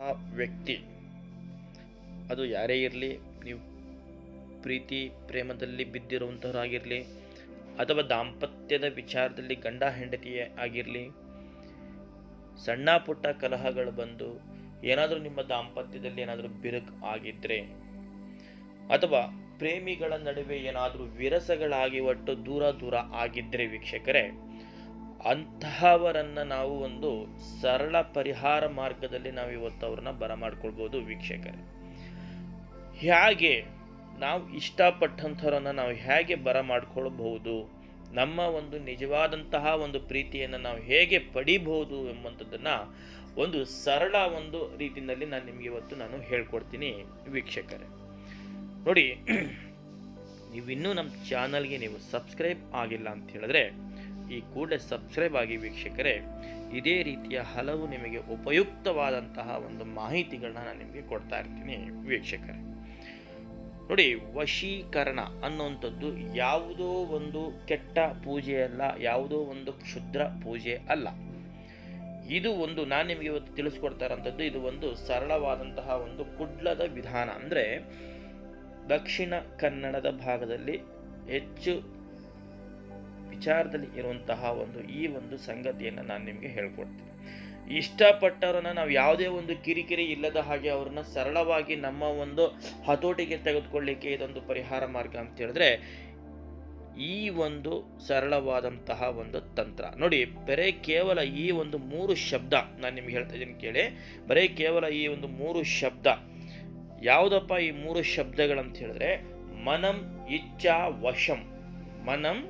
ಆ ವ್ಯಕ್ತಿ ಅದು ಯಾರೇ ಇರಲಿ, ನೀವು ಪ್ರೀತಿ ಪ್ರೇಮದಲ್ಲಿ ಬಿದ್ದಿರುವಂಥವರಾಗಿರಲಿ ಅಥವಾ ದಾಂಪತ್ಯದ ವಿಚಾರದಲ್ಲಿ ಗಂಡ ಹೆಂಡತಿಯೇ ಆಗಿರಲಿ, ಸಣ್ಣ ಪುಟ್ಟ ಕಲಹಗಳು ಬಂದು ಏನಾದರೂ ನಿಮ್ಮ ದಾಂಪತ್ಯದಲ್ಲಿ ಏನಾದರೂ ಬಿರುಕು ಆಗಿದ್ದರೆ ಅಥವಾ ಪ್ರೇಮಿಗಳ ನಡುವೆ ಏನಾದರೂ ವಿರಸಗಳಾಗಿ ಒಟ್ಟು ದೂರ ದೂರ ಆಗಿದ್ದರೆ ವೀಕ್ಷಕರೇ, ಅಂತಹವರನ್ನು ನಾವು ಒಂದು ಸರಳ ಪರಿಹಾರ ಮಾರ್ಗದಲ್ಲಿ ನಾವು ಇವತ್ತು ಅವ್ರನ್ನ ಬರಮಾಡ್ಕೊಳ್ಬೋದು ವೀಕ್ಷಕರೇ. ಹೇಗೆ ನಾವು ಇಷ್ಟಪಟ್ಟಂಥವ್ರನ್ನು ನಾವು ಹೇಗೆ ಬರಮಾಡ್ಕೊಳ್ಬಹುದು, ನಮ್ಮ ಒಂದು ನಿಜವಾದಂತಹ ಒಂದು ಪ್ರೀತಿಯನ್ನು ನಾವು ಹೇಗೆ ಪಡಿಬಹುದು ಎಂಬಂಥದ್ದನ್ನು ಒಂದು ಸರಳ ಒಂದು ರೀತಿಯಲ್ಲಿ ನಾನು ನಿಮಗೆ ಇವತ್ತು ನಾನು ಹೇಳ್ಕೊಡ್ತೀನಿ ವೀಕ್ಷಕರೇ. ನೋಡಿ, ನೀವಿನ್ನೂ ನಮ್ಮ ಚಾನಲ್ಗೆ ನೀವು ಸಬ್ಸ್ಕ್ರೈಬ್ ಆಗಿಲ್ಲ ಅಂತ ಹೇಳಿದ್ರೆ ಈ ಕೂಡಲೇ ಸಬ್ಸ್ಕ್ರೈಬ್ ಆಗಿ ವೀಕ್ಷಕರೇ. ಇದೇ ರೀತಿಯ ಹಲವು ನಿಮಗೆ ಉಪಯುಕ್ತವಾದಂತಹ ಒಂದು ಮಾಹಿತಿಗಳನ್ನ ನಾನು ನಿಮಗೆ ಕೊಡ್ತಾ ಇರ್ತೀನಿ ವೀಕ್ಷಕರೇ. ನೋಡಿ, ವಶೀಕರಣ ಅನ್ನುವಂಥದ್ದು ಯಾವುದೋ ಒಂದು ಕೆಟ್ಟ ಪೂಜೆ ಅಲ್ಲ, ಯಾವುದೋ ಒಂದು ಕ್ಷುದ್ರ ಪೂಜೆ ಅಲ್ಲ. ಇದು ಒಂದು ನಾನು ನಿಮಗೆ ಇವತ್ತು ತಿಳಿಸ್ಕೊಡ್ತಾ ಇರೋಂಥದ್ದು ಇದು ಒಂದು ಸರಳವಾದಂತಹ ಒಂದು ಕುಡ್ಲದ ವಿಧಾನ. ಅಂದರೆ ದಕ್ಷಿಣ ಕನ್ನಡದ ಭಾಗದಲ್ಲಿ ಹೆಚ್ಚು ವಿಚಾರದಲ್ಲಿ ಇರುವಂತಹ ಈ ಒಂದು ಸಂಗತಿಯನ್ನು ನಾನು ನಿಮಗೆ ಹೇಳ್ಕೊಡ್ತೀನಿ. ಇಷ್ಟಪಟ್ಟವರನ್ನ ನಾವು ಯಾವುದೇ ಒಂದು ಕಿರಿಕಿರಿ ಇಲ್ಲದ ಹಾಗೆ ಅವ್ರನ್ನ ಸರಳವಾಗಿ ನಮ್ಮ ಒಂದು ಹತೋಟಿಗೆ ತೆಗೆದುಕೊಳ್ಳಿಕ್ಕೆ ಇದೊಂದು ಪರಿಹಾರ ಮಾರ್ಗ ಅಂತ ಹೇಳಿದ್ರೆ ಈ ಒಂದು ಸರಳವಾದಂತಹ ಒಂದು ತಂತ್ರ. ನೋಡಿ, ಬರೇ ಕೇವಲ ಈ ಒಂದು 3 ಶಬ್ದ ನಾನು ನಿಮ್ಗೆ ಹೇಳ್ತಾ ಇದ್ದೀನಿ ಕೇಳಿ. ಬರೇ ಕೇವಲ ಈ ಒಂದು 3 ಶಬ್ದ ಯಾವುದಪ್ಪ ಈ 3 ಶಬ್ದಗಳಂತ ಹೇಳಿದ್ರೆ ಮನಂ ಇಚ್ಛಾ ವಶಂ. ಮನಂ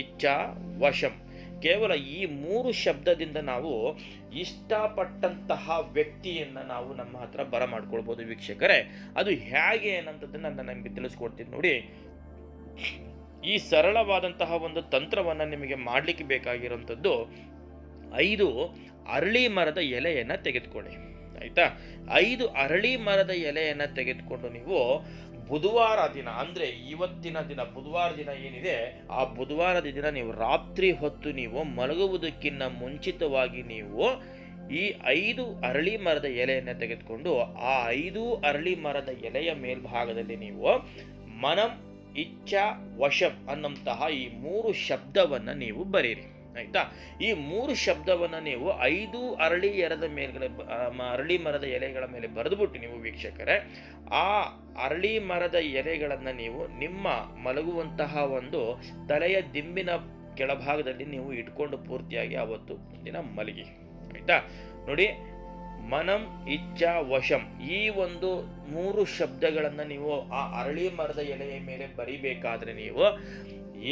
ಇಚ್ಛಾ ವಶಂ. ಕೇವಲ ಈ 3 ಶಬ್ದದಿಂದ ನಾವು ಇಷ್ಟಪಟ್ಟಂತಹ ವ್ಯಕ್ತಿಯನ್ನು ನಾವು ನಮ್ಮ ಹತ್ರ ಬರಮಾಡ್ಕೊಳ್ಬೋದು ವೀಕ್ಷಕರೇ. ಅದು ಹೇಗೆ ಅನ್ನೋಂಥದ್ದನ್ನು ನಾನು ನಿಮಗೆ ತಿಳಿಸ್ಕೊಡ್ತೀನಿ. ನೋಡಿ, ಈ ಸರಳವಾದಂತಹ ಒಂದು ತಂತ್ರವನ್ನು ನಿಮಗೆ ಮಾಡಲಿಕ್ಕೆ ಬೇಕಾಗಿರುವಂಥದ್ದು 5 ಅರಳಿ ಮರದ ಎಲೆಯನ್ನು ತೆಗೆದುಕೊಳ್ಳಿ. ಆಯಿತಾ? 5 ಅರಳಿ ಮರದ ಎಲೆಯನ್ನು ತೆಗೆದುಕೊಂಡು ನೀವು ಬುಧವಾರ ದಿನ, ಅಂದರೆ ಇವತ್ತಿನ ದಿನ ಬುಧವಾರ ದಿನ ಏನಿದೆ, ಆ ಬುಧವಾರದ ದಿನ ನೀವು ರಾತ್ರಿ ಹೊತ್ತು ನೀವು ಮಲಗುವುದಕ್ಕಿಂತ ಮುಂಚಿತವಾಗಿ ನೀವು ಈ 5 ಅರಳಿ ಮರದ ಎಲೆಯನ್ನು ತೆಗೆದುಕೊಂಡು ಆ 5 ಅರಳಿ ಮರದ ಎಲೆಯ ಮೇಲ್ಭಾಗದಲ್ಲಿ ನೀವು ಮನಂ ಇಚ್ಛಾ ವಶಂ ಅನ್ನಂತಹ ಈ 3 ಶಬ್ದವನ್ನು ನೀವು ಬರೀರಿ. ಆಯ್ತಾ? ಈ 3 ಶಬ್ದವನ್ನು ನೀವು 5 ಅರಳಿ ಮರದ ಎಲೆಗಳ ಮೇಲೆ ಬರೆದುಬಿಟ್ಟು ನೀವು ವೀಕ್ಷಕರೇ, ಆ ಅರಳಿ ಮರದ ಎಲೆಗಳನ್ನು ನೀವು ನಿಮ್ಮ ಮಲಗುವಂತಹ ಒಂದು ತಲೆಯ ದಿಂಬಿನ ಕೆಳಭಾಗದಲ್ಲಿ ನೀವು ಇಟ್ಕೊಂಡು ಪೂರ್ತಿಯಾಗಿ ಆವತ್ತು ದಿನ ಮಲಗಿ. ಆಯ್ತಾ? ನೋಡಿ, ಮನಂ ಇಚ್ಛಾ ವಶಂ ಈ ಒಂದು 3 ಶಬ್ದಗಳನ್ನು ನೀವು ಆ ಅರಳಿ ಮರದ ಎಲೆಯ ಮೇಲೆ ಬರಿಬೇಕಾದ್ರೆ ನೀವು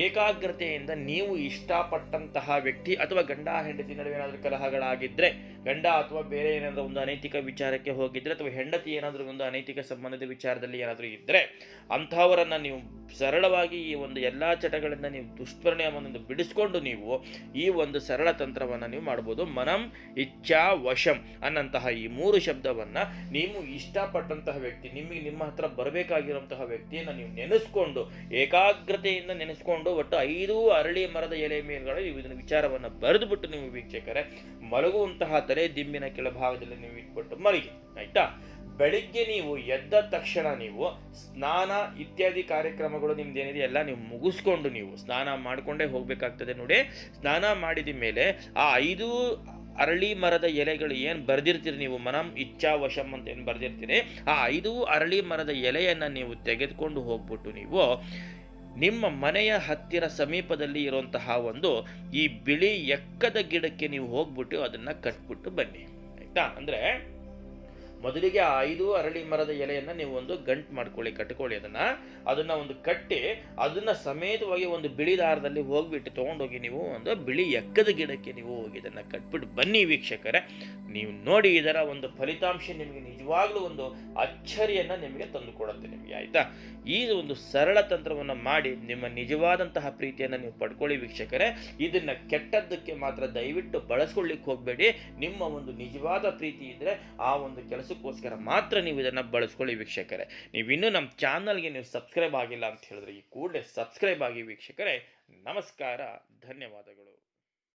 ಏಕಾಗ್ರತೆಯಿಂದ ನೀವು ಇಷ್ಟಪಟ್ಟಂತಹ ವ್ಯಕ್ತಿ ಅಥವಾ ಗಂಡ ಹೆಂಡತಿ ನಡುವೆ ಏನಾದರೂ ಕಲಹಗಳಾಗಿದ್ದರೆ, ಗಂಡ ಅಥವಾ ಬೇರೆ ಏನಾದರೂ ಒಂದು ಅನೈತಿಕ ವಿಚಾರಕ್ಕೆ ಹೋಗಿದ್ರೆ ಅಥವಾ ಹೆಂಡತಿ ಏನಾದರೂ ಒಂದು ಅನೈತಿಕ ಸಂಬಂಧದ ವಿಚಾರದಲ್ಲಿ ಏನಾದರೂ ಇದ್ದರೆ ಅಂಥವರನ್ನು ನೀವು ಸರಳವಾಗಿ ಈ ಒಂದು ಎಲ್ಲ ಚಟಗಳಿಂದ ನೀವು ದುಷ್ಪರಿಣಾಮವನ್ನು ಬಿಡಿಸ್ಕೊಂಡು ನೀವು ಈ ಒಂದು ಸರಳ ತಂತ್ರವನ್ನು ನೀವು ಮಾಡ್ಬೋದು. ಮನಂ ಇಚ್ಛಾ ವಶಂ ಅನ್ನಂತಹ ಈ 3 ಶಬ್ದವನ್ನು ನೀವು ಇಷ್ಟಪಟ್ಟಂತಹ ವ್ಯಕ್ತಿ, ನಿಮ್ಮ ಹತ್ರ ಬರಬೇಕಾಗಿರುವಂತಹ ವ್ಯಕ್ತಿಯನ್ನು ನೀವು ನೆನೆಸ್ಕೊಂಡು ಏಕಾಗ್ರತೆಯಿಂದ ನೆನೆಸ್ಕೊಂಡು ಒಟ್ಟು 5 ಅರಳಿ ಮರದ ಎಲೆ ಮೇಲ್ಗಡೆ ನೀವು ಇದನ್ನ ವಿಚಾರವನ್ನು ಬರೆದುಬಿಟ್ಟು ನೀವು ವೀಕ್ಷಕರೇ ಮಲಗುವಂತಹ ತಲೆ ದಿಂಬಿನ ಕೆಳಭಾಗದಲ್ಲಿ ನೀವು ಇಟ್ಬಿಟ್ಟು ಮಲಗಿ. ಆಯ್ತಾ? ಬೆಳಿಗ್ಗೆ ನೀವು ಎದ್ದ ತಕ್ಷಣ ನೀವು ಸ್ನಾನ ಇತ್ಯಾದಿ ಕಾರ್ಯಕ್ರಮಗಳು ನಿಮ್ದೇನಿದೆ ಎಲ್ಲ ನೀವು ಮುಗಿಸ್ಕೊಂಡು ನೀವು ಸ್ನಾನ ಮಾಡಿಕೊಂಡೇ ಹೋಗಬೇಕಾಗ್ತದೆ. ನೋಡಿ, ಸ್ನಾನ ಮಾಡಿದ ಮೇಲೆ ಆ 5 ಅರಳಿ ಮರದ ಎಲೆಗಳು ಏನು ಬರೆದಿರ್ತೀರಿ ನೀವು, ಮನಂ ಇಚ್ಛಾ ವಶಂ ಅಂತ ಏನು ಬರೆದಿರ್ತೀರಿ, ಆ 5 ಅರಳಿ ಮರದ ಎಲೆಯನ್ನು ನೀವು ತೆಗೆದುಕೊಂಡು ಹೋಗ್ಬಿಟ್ಟು ನೀವು ನಿಮ್ಮ ಮನೆಯ ಹತ್ತಿರ ಸಮೀಪದಲ್ಲಿ ಇರುವಂತಹ ಈ ಬಿಳಿ ಎಕ್ಕದ ಗಿಡಕ್ಕೆ ನೀವು ಹೋಗ್ಬಿಟ್ಟು ಅದನ್ನು ಕಟ್ಬಿಟ್ಟು ಬನ್ನಿ. ಆಯ್ತಾ? ಅಂದರೆ ಮೊದಲಿಗೆ ಆ 5 ಅರಳಿ ಮರದ ಎಲೆಯನ್ನು ನೀವು ಒಂದು ಗಂಟು ಮಾಡ್ಕೊಳ್ಳಿ, ಕಟ್ಕೊಳ್ಳಿ. ಅದನ್ನು ಒಂದು ಕಟ್ಟಿ ಅದನ್ನು ಸಮೇತವಾಗಿ ಒಂದು ಬಿಳಿ ದಾರದಲ್ಲಿ ಹೋಗ್ಬಿಟ್ಟು ತೊಗೊಂಡೋಗಿ ನೀವು ಒಂದು ಬಿಳಿ ಎಕ್ಕದ ಗಿಡಕ್ಕೆ ನೀವು ಹೋಗಿ ಇದನ್ನು ಕಟ್ಬಿಟ್ಟು ಬನ್ನಿ ವೀಕ್ಷಕರೇ. ನೀವು ನೋಡಿ, ಇದರ ಒಂದು ಫಲಿತಾಂಶ ನಿಮಗೆ ನಿಜವಾಗ್ಲೂ ಒಂದು ಅಚ್ಚರಿಯನ್ನು ನಿಮಗೆ ತಂದು ಕೊಡುತ್ತೆ ನಿಮಗೆ. ಆಯಿತಾ? ಈ ಒಂದು ಸರಳ ತಂತ್ರವನ್ನು ಮಾಡಿ ನಿಮ್ಮ ನಿಜವಾದಂತಹ ಪ್ರೀತಿಯನ್ನು ನೀವು ಪಡ್ಕೊಳ್ಳಿ ವೀಕ್ಷಕರೇ. ಇದನ್ನು ಕೆಟ್ಟದ್ದಕ್ಕೆ ಮಾತ್ರ ದಯವಿಟ್ಟು ಬಳಸ್ಕೊಳ್ಳಿಕ್ಕೆ ಹೋಗಬೇಡಿ. ನಿಮ್ಮ ಒಂದು ನಿಜವಾದ ಪ್ರೀತಿ ಇದ್ದರೆ ಆ ಒಂದು ಕೆಲಸಕ್ಕೋಸ್ಕರ ಮಾತ್ರ ನೀವು ಇದನ್ನು ಬಳಸ್ಕೊಳ್ಳಿ ವೀಕ್ಷಕರೇ. ನೀವಿನ್ನೂ ನಮ್ಮ ಚಾನಲ್ಗೆ ನೀವು ಸಬ್ಸ್ಕ್ರೈಬ್ ಆಗಿಲ್ಲ ಅಂತ ಹೇಳಿದ್ರೆ ಈ ಕೂಡಲೇ ಸಬ್ಸ್ಕ್ರೈಬ್ ಆಗಿ ವೀಕ್ಷಕರೇ. ನಮಸ್ಕಾರ, ಧನ್ಯವಾದಗಳು.